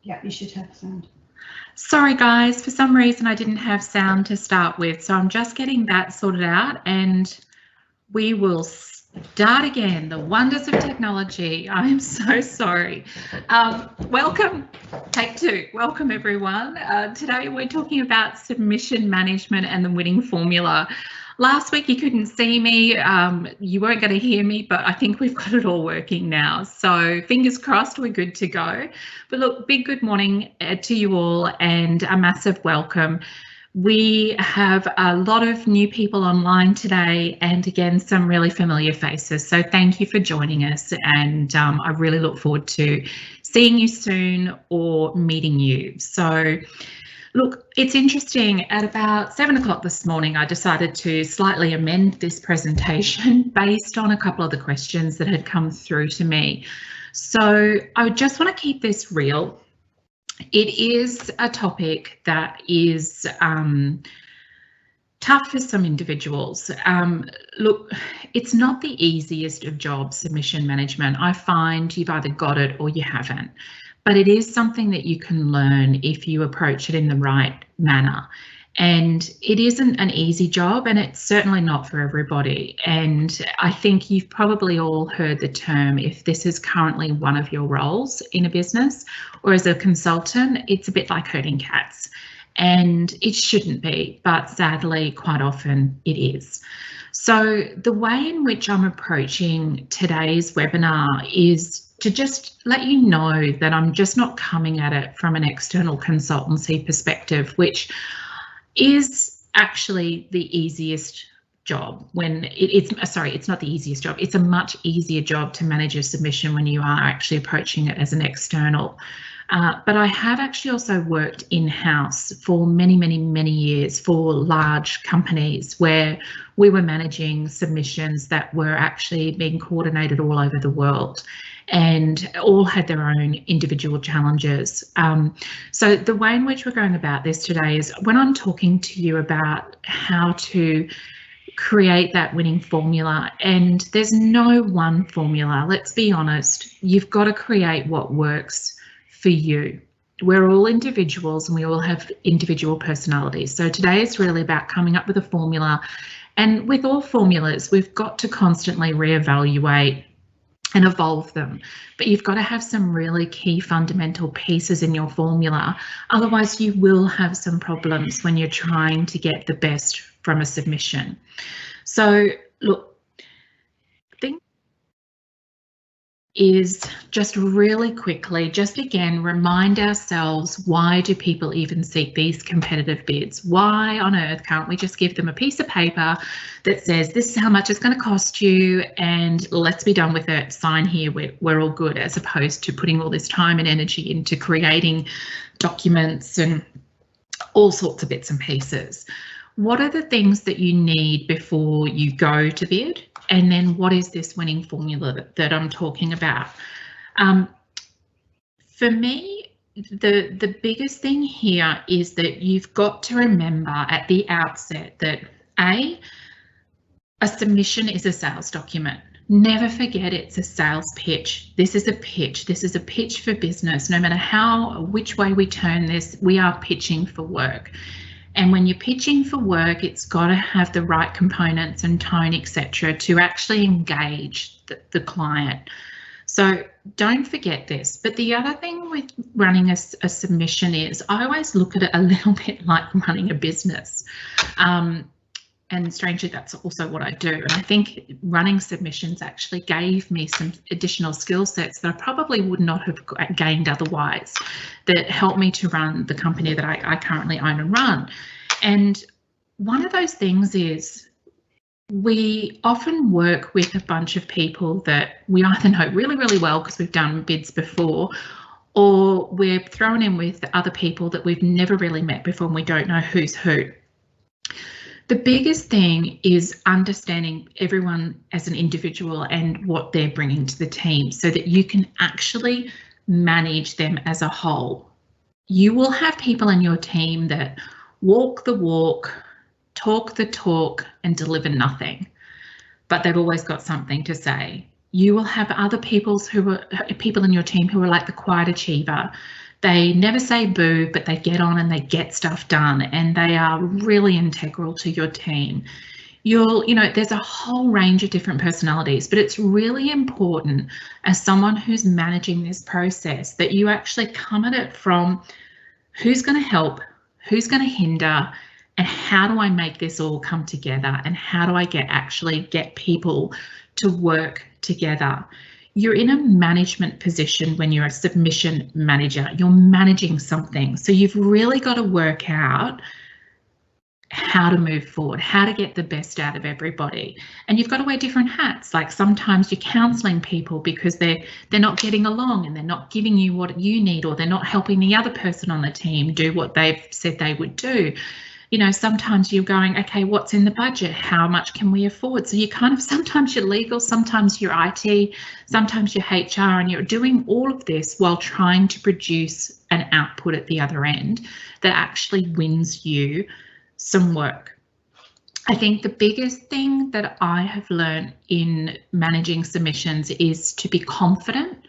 Yeah, you should have sound. Sorry guys, for some reason I didn't have sound to start with, so I'm just getting that sorted out and we will start again. The wonders of technology. I'm so sorry. Welcome, take two. Welcome everyone. Today we're talking about submission management and the winning formula. Last week you couldn't see me, you weren't going to hear me, but I think we've got it all working now. So fingers crossed we're good to go. But look, big good morning to you all and a massive welcome. We have a lot of new people online today and again, some really familiar faces. So thank you for joining us and I really look forward to seeing you soon or meeting you. So look, it's interesting, at about 7 o'clock this morning, I decided to slightly amend this presentation based on a couple of the questions that had come through to me. So I just want to keep this real. It is a topic that is tough for some individuals. Look, it's not the easiest of jobs, submission management. I find you've either got it or you haven't. But it is something that you can learn if you approach it in the right manner. And it isn't an easy job, and it's certainly not for everybody. And I think you've probably all heard the term, if this is currently one of your roles in a business or as a consultant, it's a bit like herding cats. And it shouldn't be, but sadly, quite often it is. So the way in which I'm approaching today's webinar is to just let you know that I'm just not coming at it from an external consultancy perspective, which is actually the easiest job when it's not the easiest job. It's a much easier job to manage a submission when you are actually approaching it as an external. But I have actually also worked in-house for many, many, many years for large companies where we were managing submissions that were actually being coordinated all over the world and all had their own individual challenges. So the way in which we're going about this today is when I'm talking to you about how to create that winning formula, and there's no one formula, let's be honest, you've got to create what works for you. We're all individuals and we all have individual personalities. So today is really about coming up with a formula, and with all formulas, we've got to constantly reevaluate and evolve them, but you've got to have some really key fundamental pieces in your formula. Otherwise you will have some problems when you're trying to get the best from a submission. So look, is just really quickly, just again, remind ourselves, why do people even seek these competitive bids? Why on earth can't we just give them a piece of paper that says this is how much it's going to cost you and let's be done with it, sign here, we're all good, as opposed to putting all this time and energy into creating documents and all sorts of bits and pieces. What are the things that you need before you go to bid? And then what is this winning formula that I'm talking about? For me, the biggest thing here is that you've got to remember at the outset that a submission is a sales document. Never forget it's a sales pitch. This is a pitch. This is a pitch for business. No matter which way we turn this, we are pitching for work. And when you're pitching for work, it's got to have the right components and tone, etc., to actually engage the client. So don't forget this. But the other thing with running a submission is I always look at it a little bit like running a business. And strangely, that's also what I do. And I think running submissions actually gave me some additional skill sets that I probably would not have gained otherwise, that helped me to run the company that I currently own and run. And one of those things is we often work with a bunch of people that we either know really, really well because we've done bids before, or we're thrown in with other people that we've never really met before and we don't know who's who. The biggest thing is understanding everyone as an individual and what they're bringing to the team so that you can actually manage them as a whole. You will have people in your team that walk the walk, talk the talk, and deliver nothing, but they've always got something to say. You will have other people in your team who are like the quiet achiever, They never say boo, but they get on and they get stuff done, and they are really integral to your team. There's a whole range of different personalities, but it's really important as someone who's managing this process that you actually come at it from who's going to help, who's going to hinder, and how do I make this all come together, and how do I actually get people to work together. You're in a management position when you're a submission manager. You're managing something, so you've really got to work out how to move forward, how to get the best out of everybody. And you've got to wear different hats. Like sometimes you're counselling people because they're not getting along and they're not giving you what you need, or they're not helping the other person on the team do what they've said they would do. Sometimes you're going, okay, what's in the budget? How much can we afford? So you sometimes you're legal, sometimes you're IT, sometimes you're HR, and you're doing all of this while trying to produce an output at the other end that actually wins you some work. I think the biggest thing that I have learned in managing submissions is to be confident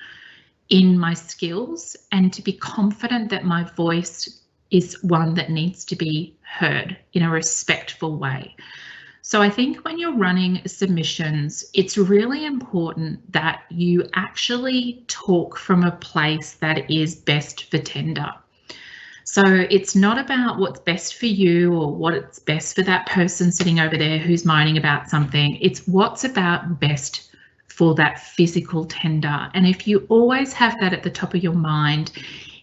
in my skills and to be confident that my voice is one that needs to be heard in a respectful way. So I think when you're running submissions, it's really important that you actually talk from a place that is best for tender. So it's not about what's best for you or what's best for that person sitting over there who's moaning about something. It's what's about best for that physical tender. And if you always have that at the top of your mind,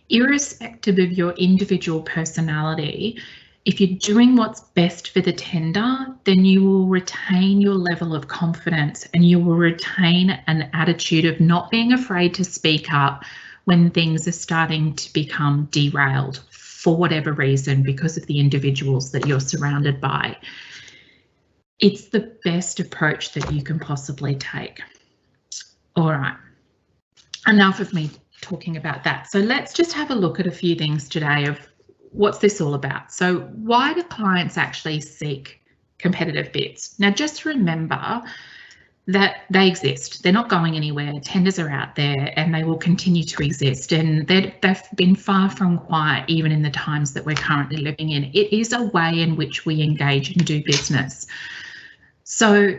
irrespective of your individual personality, if you're doing what's best for the tender, then you will retain your level of confidence and you will retain an attitude of not being afraid to speak up when things are starting to become derailed for whatever reason because of the individuals that you're surrounded by. It's the best approach that you can possibly take. All right, enough of me talking about that. So let's just have a look at a few things today of what's this all about. So why do clients actually seek competitive bids? Now, just remember that they exist. They're not going anywhere. Tenders are out there and they will continue to exist. And they've been far from quiet, even in the times that we're currently living in. It is a way in which we engage and do business. So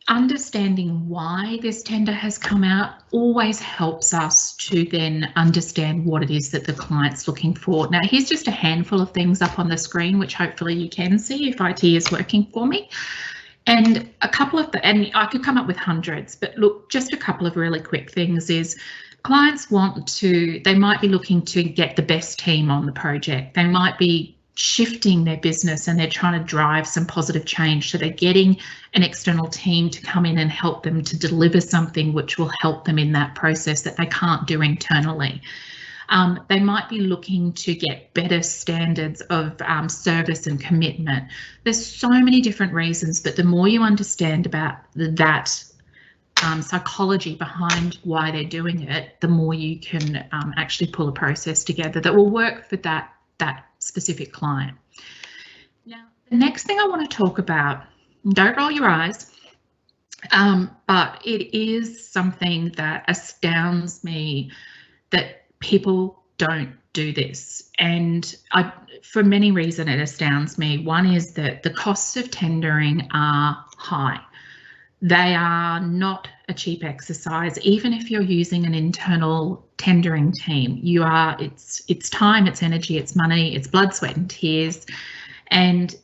understanding why this tender has come out always helps us to then understand what it is that the client's looking for. Now, here's just a handful of things up on the screen, which hopefully you can see if IT is working for me. And a couple of and I could come up with hundreds, but look, just a couple of really quick things is clients they might be looking to get the best team on the project. They might be shifting their business and they're trying to drive some positive change. So they're getting an external team to come in and help them to deliver something which will help them in that process that they can't do internally. They might be looking to get better standards of service and commitment. There's so many different reasons, but the more you understand about that psychology behind why they're doing it, the more you can actually pull a process together that will work for that specific client. Now, the next thing I want to talk about, don't roll your eyes, but it is something that astounds me that people don't do this. And for many reasons, it astounds me. One is that the costs of tendering are high. They are not a cheap exercise. Even if you're using an internal tendering team, it's time, it's energy, it's money, it's blood, sweat and tears. And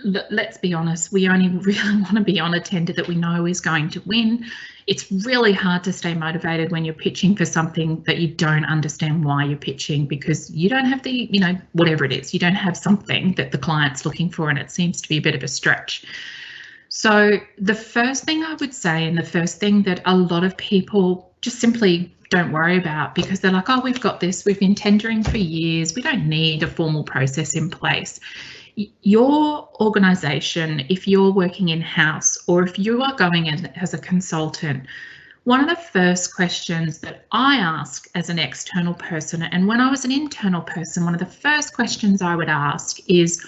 let's be honest, we only really want to be on a tender that we know is going to win. It's really hard to stay motivated when you're pitching for something that you don't understand why you're pitching, because you don't have the, whatever it is, you don't have something that the client's looking for, and it seems to be a bit of a stretch. So the first thing I would say, and the first thing that a lot of people just simply don't worry about, because they're like, oh, we've got this, we've been tendering for years, we don't need a formal process in place. Your organisation, if you're working in-house or if you are going in as a consultant, one of the first questions that I ask as an external person, and when I was an internal person, one of the first questions I would ask is,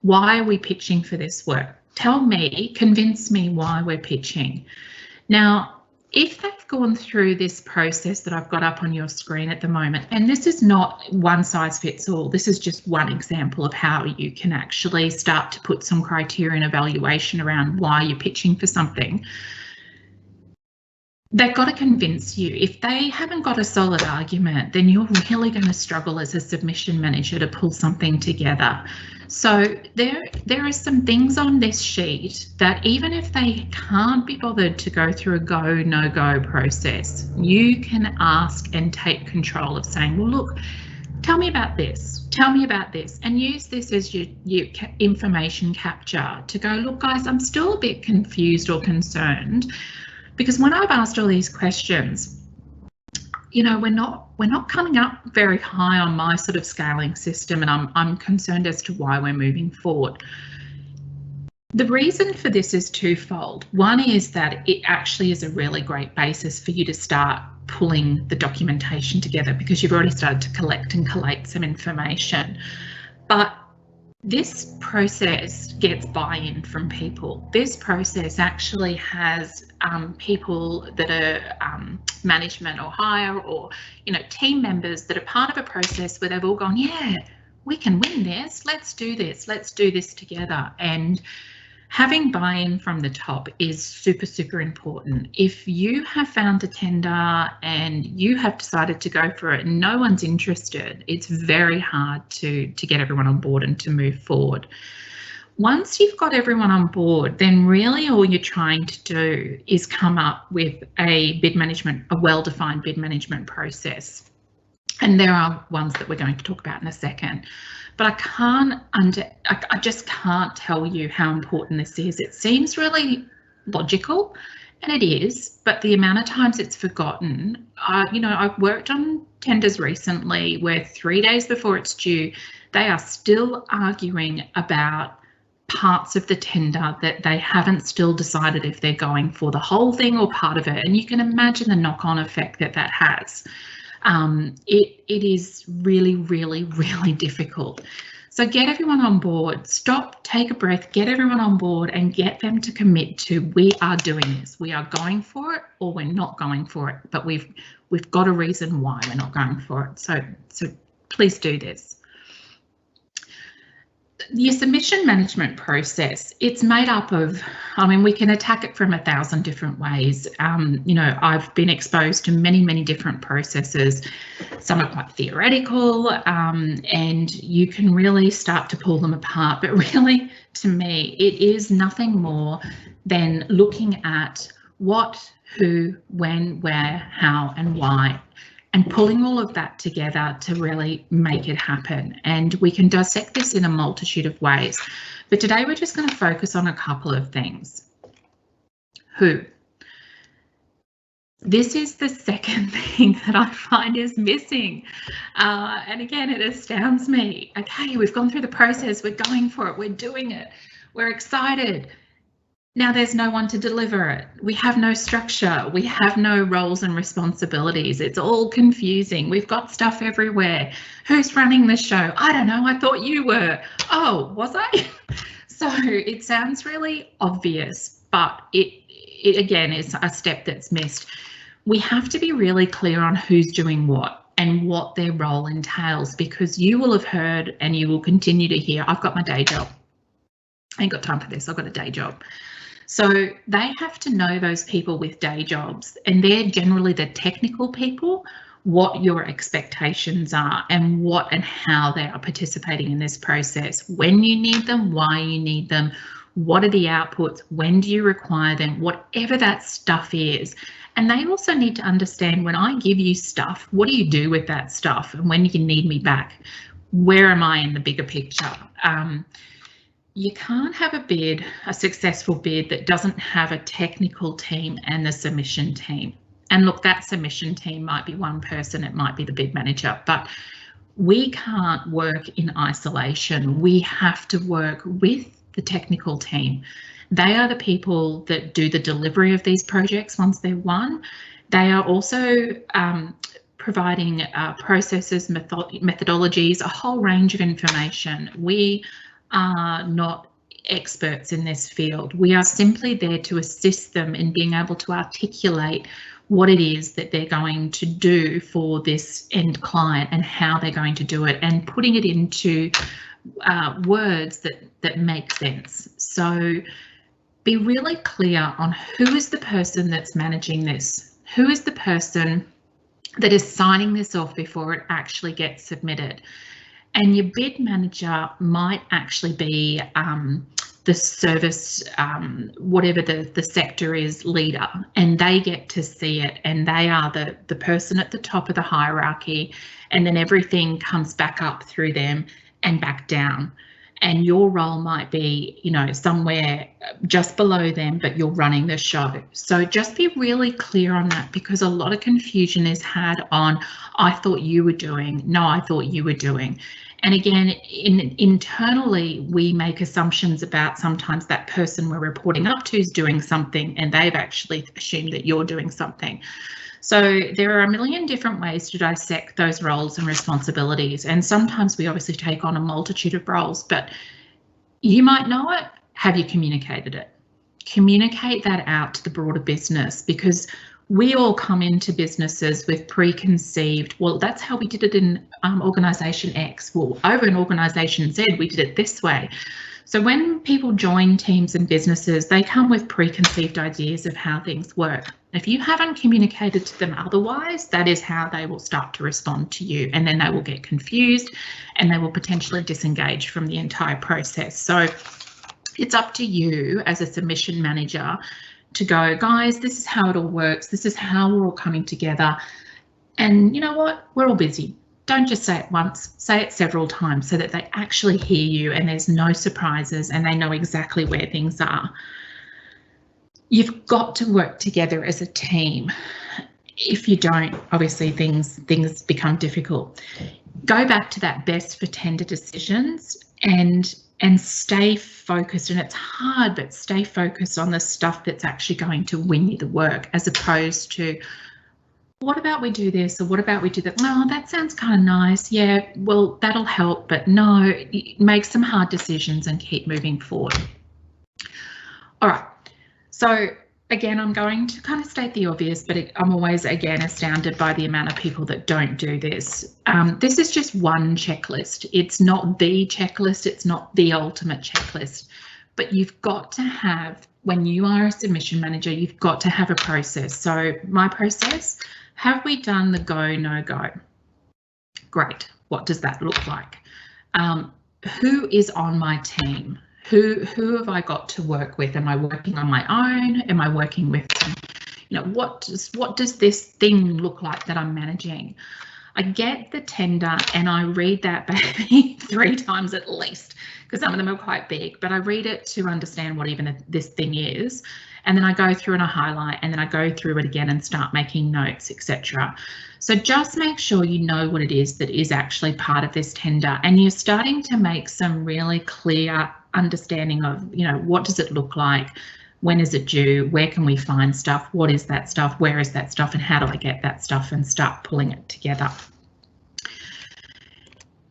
why are we pitching for this work? Tell me, convince me why we're pitching. Now, if they've gone through this process that I've got up on your screen at the moment, and this is not one size fits all, this is just one example of how you can actually start to put some criteria and evaluation around why you're pitching for something. They've got to convince you. If they haven't got a solid argument, then you're really going to struggle as a submission manager to pull something together. So there are some things on this sheet that even if they can't be bothered to go through a go, no go process, you can ask and take control of saying, well, look, tell me about this, tell me about this, and use this as your information capture to go, look, guys, I'm still a bit confused or concerned. Because when I've asked all these questions, you know, we're not coming up very high on my sort of scaling system, and I'm concerned as to why we're moving forward. The reason for this is twofold. One is that it actually is a really great basis for you to start pulling the documentation together because you've already started to collect and collate some information. But this process gets buy-in from people. This process actually has people that are management or higher, or team members that are part of a process where they've all gone, yeah, we can win this, let's do this together. And having buy-in from the top is super, super important. If you have found a tender and you have decided to go for it and no one's interested, it's very hard to get everyone on board and to move forward. Once you've got everyone on board, then really all you're trying to do is come up with a well-defined bid management process. And there are ones that we're going to talk about in a second. But I just can't tell you how important this is. It seems really logical, and it is, but the amount of times it's forgotten. I've worked on tenders recently where 3 days before it's due, they are still arguing about parts of the tender that they haven't still decided if they're going for the whole thing or part of it. And you can imagine the knock-on effect that has. It is really, really, really difficult. So get everyone on board, stop, take a breath, get everyone on board and get them to commit to, we are doing this. We are going for it or we're not going for it, but we've got a reason why we're not going for it. So please do this. Your submission management process, it's made up of, we can attack it from 1,000 different ways. I've been exposed to many, many different processes. Some are quite theoretical, and you can really start to pull them apart. But really, to me, it is nothing more than looking at what, who, when, where, how, and why, and pulling all of that together to really make it happen. And we can dissect this in a multitude of ways. But today we're just going to focus on a couple of things. Who? This is the second thing that I find is missing. And again, it astounds me. Okay, we've gone through the process, we're going for it, we're doing it, we're excited. Now there's no one to deliver it. We have no structure. We have no roles and responsibilities. It's all confusing. We've got stuff everywhere. Who's running the show? I don't know. I thought you were. Oh, was I? So it sounds really obvious, but it again is a step that's missed. We have to be really clear on who's doing what and what their role entails, because you will have heard and you will continue to hear, I've got my day job. I ain't got time for this. I've got a day job. So they have to know, those people with day jobs, and they're generally the technical people, what your expectations are and what and how they are participating in this process, when you need them, why you need them, what are the outputs, when do you require them, whatever that stuff is. And they also need to understand, when I give you stuff, what do you do with that stuff, and when you need me back, where am I in the bigger picture? You can't have a successful bid that doesn't have a technical team and the submission team. And look, that submission team might be one person, it might be the bid manager, but we can't work in isolation. We have to work with the technical team. They are the people that do the delivery of these projects once they're won. They are also providing processes, methodologies, a whole range of information. We are not experts in this field. We are simply there to assist them in being able to articulate what it is that they're going to do for this end client and how they're going to do it, and putting it into words that make sense. So be really clear on who is the person that's managing this, who is the person that is signing this off before it actually gets submitted. And your bid manager might actually be the service, whatever the sector is, leader, and they get to see it, and they are the person at the top of the hierarchy, and then everything comes back up through them and back down. And your role might be, you know, somewhere just below them, but you're running the show. So just be really clear on that, because a lot of confusion is had on, I thought you were doing, no, I thought you were doing. And again, internally, we make assumptions about sometimes that person we're reporting up to is doing something, and they've actually assumed that you're doing something. So there are a million different ways to dissect those roles and responsibilities, and sometimes we obviously take on a multitude of roles, but you might know it. Have you communicated it? Communicate that out to the broader business, because we all come into businesses with preconceived, well, that's how we did it in organisation X. Well, over in organisation Z, we did it this way. So when people join teams and businesses, they come with preconceived ideas of how things work. If you haven't communicated to them otherwise, that is how they will start to respond to you, and then they will get confused and they will potentially disengage from the entire process. So it's up to you as a submission manager to go, guys, this is how it all works. This is how we're all coming together. And you know what? We're all busy. Don't just say it once, say it several times so that they actually hear you and there's no surprises and they know exactly where things are. You've got to work together as a team. If you don't, obviously things become difficult. Go back to that best for tender decisions and stay focused. And it's hard, but stay focused on the stuff that's actually going to win you the work, as opposed to, what about we do this, or what about we do that? Oh, that sounds kind of nice. Yeah, well, that'll help, but no, make some hard decisions and keep moving forward. All right, so again, I'm going to kind of state the obvious, but I'm always, again, astounded by the amount of people that don't do this. This is just one checklist. It's not the checklist. It's not the ultimate checklist, but you've got to have, when you are a submission manager, you've got to have a process. So my process, have we done the go, no go? Great. What does that look like? Who is on my team? Who have I got to work with? Am I working on my own? Am I working with, you know, what does this thing look like that I'm managing? I get the tender and I read that baby 3 times at least, because some of them are quite big, but I read it to understand what even this thing is. And then I go through and I highlight, and then I go through it again and start making notes, etc. So just make sure you know what it is that is actually part of this tender, and you're starting to make some really clear understanding of, you know, what does it look like? When is it due? Where can we find stuff? What is that stuff? Where is that stuff? And how do I get that stuff? And start pulling it together.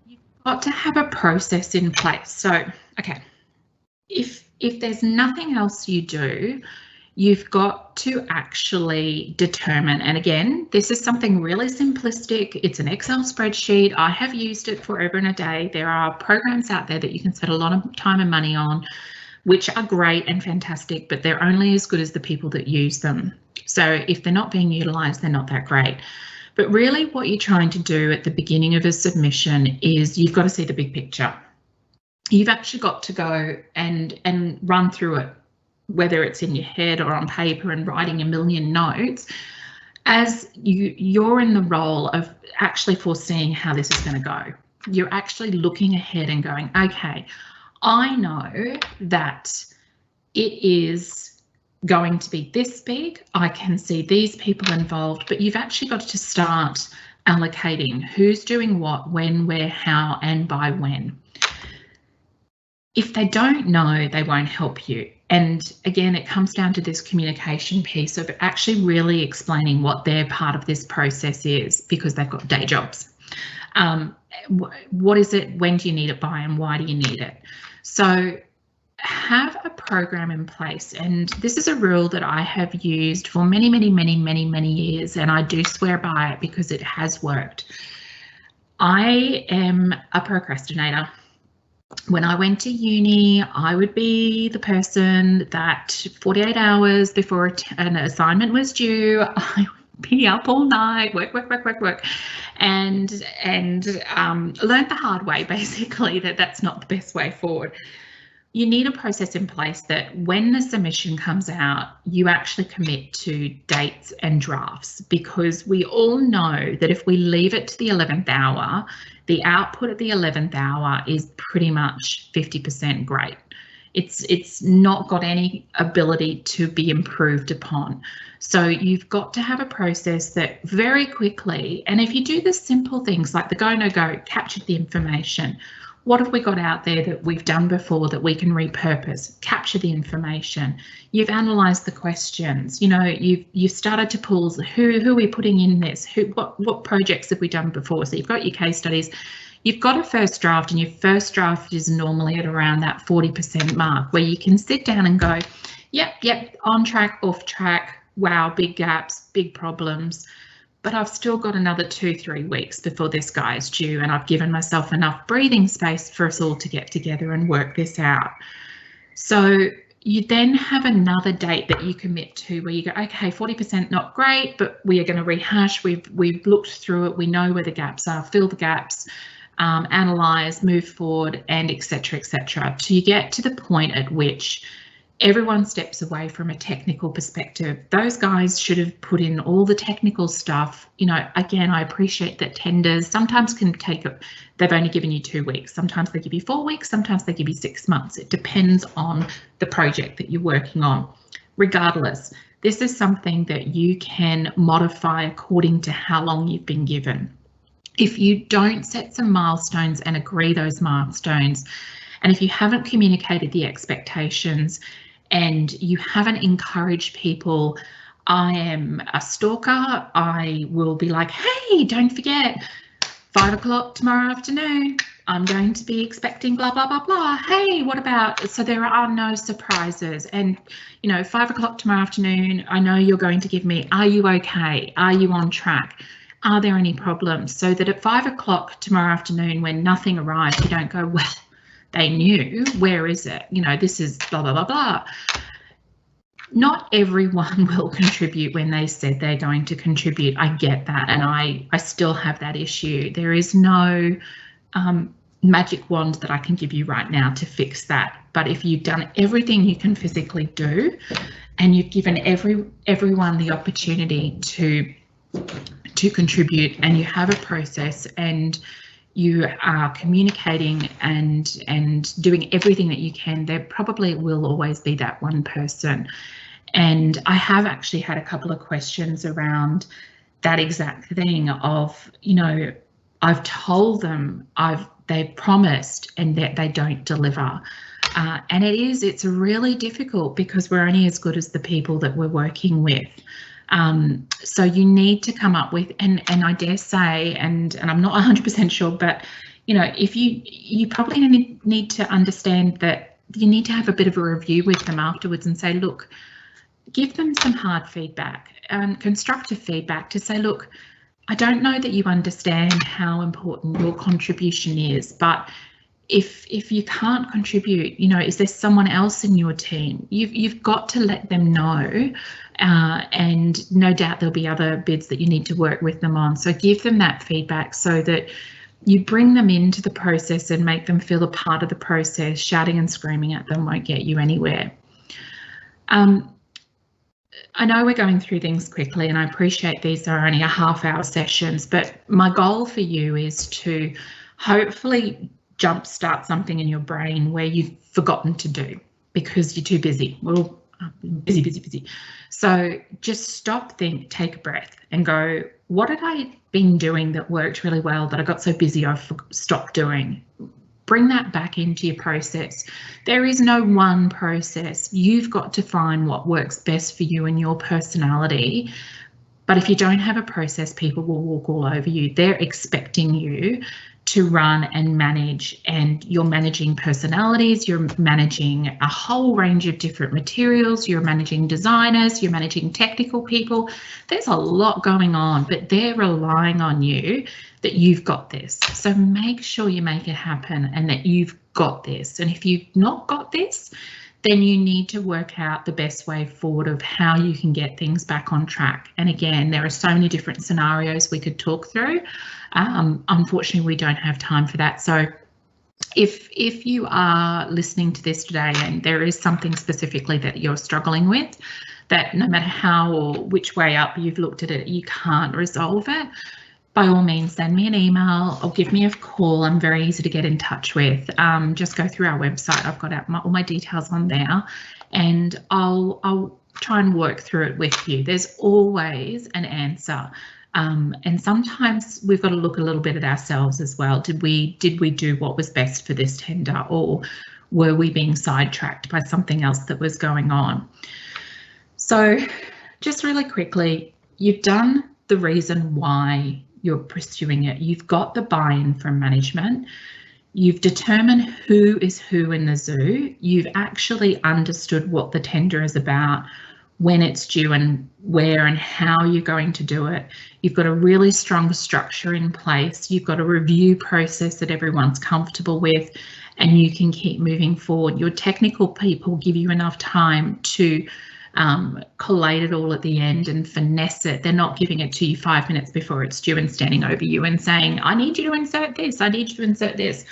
You've got to have a process in place. So, okay, if there's nothing else you do, you've got to actually determine, and again, this is something really simplistic. It's an Excel spreadsheet. I have used it forever and a day. There are programs out there that you can spend a lot of time and money on, which are great and fantastic, but they're only as good as the people that use them. So if they're not being utilised, they're not that great. But really what you're trying to do at the beginning of a submission is you've got to see the big picture. You've actually got to go and run through it, whether it's in your head or on paper and writing a million notes, as you're in the role of actually foreseeing how this is going to go. You're actually looking ahead and going, okay, I know that it is going to be this big. I can see these people involved, but you've actually got to start allocating who's doing what, when, where, how, and by when. If they don't know, they won't help you. And again, it comes down to this communication piece of actually really explaining what their part of this process is, because they've got day jobs. What is it? When do you need it by, and why do you need it? So have a program in place, and this is a rule that I have used for many years, and I do swear by it because it has worked. I am a procrastinator. When I went to uni, I would be the person that 48 hours before an assignment was due, I would be up all night, work, and learned the hard way, basically, that that's not the best way forward. You need a process in place that when the submission comes out, you actually commit to dates and drafts, because we all know that if we leave it to the 11th hour, the output at the 11th hour is pretty much 50% great. It's not got any ability to be improved upon. So you've got to have a process that very quickly, and if you do the simple things like the go, no go, capture the information. What have we got out there that we've done before that we can repurpose? Capture the information. You've analysed the questions. You know, you've started to pull who are we putting in this? What projects have we done before? So you've got your case studies. You've got a first draft, and your first draft is normally at around that 40% mark, where you can sit down and go, yep, on track, off track. Wow, big gaps, big problems. But I've still got another 2-3 weeks before this guy is due, and I've given myself enough breathing space for us all to get together and work this out. So you then have another date that you commit to where you go, okay, 40% not great, but we are going to rehash. We've looked through it. We know where the gaps are, fill the gaps, analyse, move forward, and etc. So you get to the point at which everyone steps away from a technical perspective. Those guys should have put in all the technical stuff. You know, again, I appreciate that tenders sometimes can take they've only given you 2 weeks. Sometimes they give you 4 weeks, sometimes they give you 6 months. It depends on the project that you're working on. Regardless, this is something that you can modify according to how long you've been given. If you don't set some milestones and agree those milestones, and if you haven't communicated the expectations, and you haven't encouraged people, I am a stalker, I will be like, hey, don't forget, 5 o'clock tomorrow afternoon, I'm going to be expecting blah, blah, blah, blah. Hey, what about, so there are no surprises. And, you know, 5 o'clock tomorrow afternoon, I know you're going to give me, are you okay? Are you on track? Are there any problems? So that at 5 o'clock tomorrow afternoon, when nothing arrives, you don't go, well, they knew, where is it? You know, this is blah, blah, blah, blah. Not everyone will contribute when they said they're going to contribute. I get that, and I still have that issue. There is no magic wand that I can give you right now to fix that. But if you've done everything you can physically do, and you've given everyone the opportunity to contribute, and you have a process, and you are communicating and doing everything that you can, there probably will always be that one person. And I have actually had a couple of questions around that exact thing of, you know, I've told them they've promised and that they don't deliver. And it's really difficult because we're only as good as the people that we're working with. So you need to come up with, and I dare say, and I'm not 100% sure, but you know, if you probably need to understand that you need to have a bit of a review with them afterwards and say, look, give them some hard feedback and constructive feedback to say, look, I don't know that you understand how important your contribution is, but if you can't contribute, you know, is there someone else in your team? You've got to let them know, and no doubt there'll be other bids that you need to work with them on. So give them that feedback so that you bring them into the process and make them feel a part of the process. Shouting and screaming at them won't get you anywhere. I know we're going through things quickly, and I appreciate these are only a half-hour sessions, but my goal for you is to hopefully jumpstart something in your brain where you've forgotten to do because you're too busy. Well, busy. So just stop, think, take a breath and go, what had I been doing that worked really well that I got so busy I stopped doing? Bring that back into your process. There is no one process. You've got to find what works best for you and your personality. But if you don't have a process, people will walk all over you. They're expecting you to run and manage, and you're managing personalities, you're managing a whole range of different materials, you're managing designers, you're managing technical people. There's a lot going on, but they're relying on you that you've got this. So make sure you make it happen and that you've got this. And if you've not got this, then you need to work out the best way forward of how you can get things back on track. And again, there are so many different scenarios we could talk through. Unfortunately, we don't have time for that. So if you are listening to this today and there is something specifically that you're struggling with, that no matter how or which way up you've looked at it, you can't resolve it, by all means, send me an email or give me a call. I'm very easy to get in touch with. Just go through our website. I've got all my details on there, and I'll try and work through it with you. There's always an answer. And sometimes we've got to look a little bit at ourselves as well. Did we do what was best for this tender, or were we being sidetracked by something else that was going on? So just really quickly, you've done the reason why you're pursuing it. You've got the buy-in from management. You've determined who is who in the zoo. You've actually understood what the tender is about, when it's due and where and how you're going to do it. You've got a really strong structure in place. You've got a review process that everyone's comfortable with, and you can keep moving forward. Your technical people give you enough time to collate it all at the end and finesse it. They're not giving it to you 5 minutes before it's due and standing over you and saying, I need you to insert this, I need you to insert this.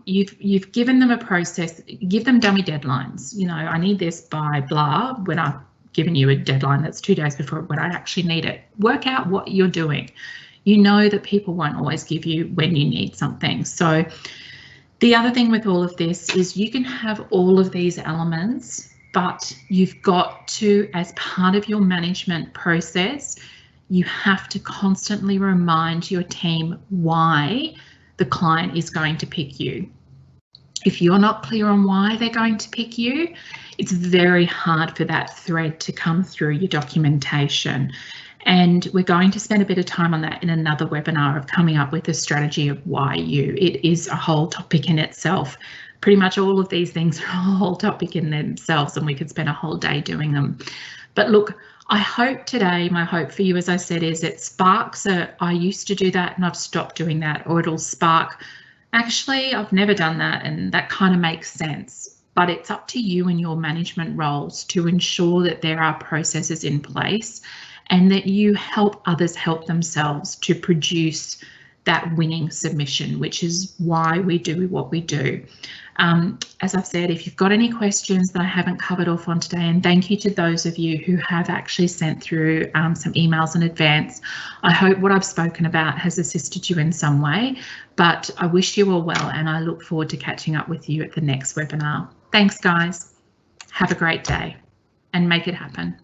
You've given them a process. Give them dummy deadlines. You know, I need this by blah, when I've given you a deadline that's 2 days before when I actually need it. Work out what you're doing. You know that people won't always give you when you need something. So the other thing with all of this is you can have all of these elements, but you've got to, as part of your management process, you have to constantly remind your team why the client is going to pick you. If you're not clear on why they're going to pick you, it's very hard for that thread to come through your documentation. And we're going to spend a bit of time on that in another webinar of coming up with a strategy of why you. It is a whole topic in itself. Pretty much all of these things are a whole topic in themselves, and we could spend a whole day doing them. But look, I hope today, my hope for you, as I said, is it sparks I used to do that and I've stopped doing that, or it'll spark, actually, I've never done that, and that kind of makes sense. But it's up to you and your management roles to ensure that there are processes in place and that you help others help themselves to produce that winning submission, which is why we do what we do. As I've said, if you've got any questions that I haven't covered off on today, and thank you to those of you who have actually sent through some emails in advance. I hope what I've spoken about has assisted you in some way, but I wish you all well, and I look forward to catching up with you at the next webinar. Thanks, guys. Have a great day and make it happen.